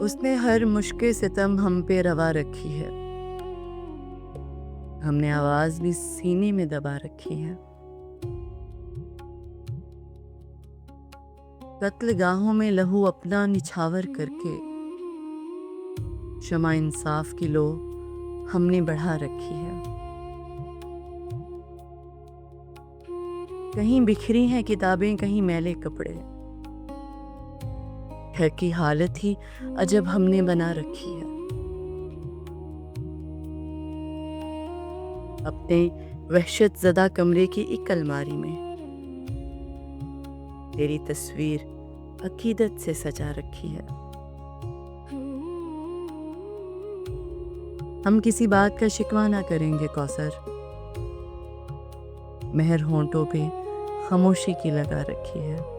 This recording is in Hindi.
उसने हर मुश्क-ए-सितम हम पे रवा रखी है। हमने आवाज भी सीने में दबा रखी है। कत्लगाहों में लहू अपना निछावर करके शमा इंसाफ की लो हमने बढ़ा रखी है। कहीं बिखरी हैं किताबें, कहीं मैले कपड़े। घर की हालत ही अजब हमने बना रखी है। अपने वहशत ज़दा कमरे की एक अलमारी में तेरी तस्वीर अकीदत से सजा रखी है। हम किसी बात का शिकवा ना करेंगे कौसर, मेहर होंठों पे खामोशी की लगा रखी है।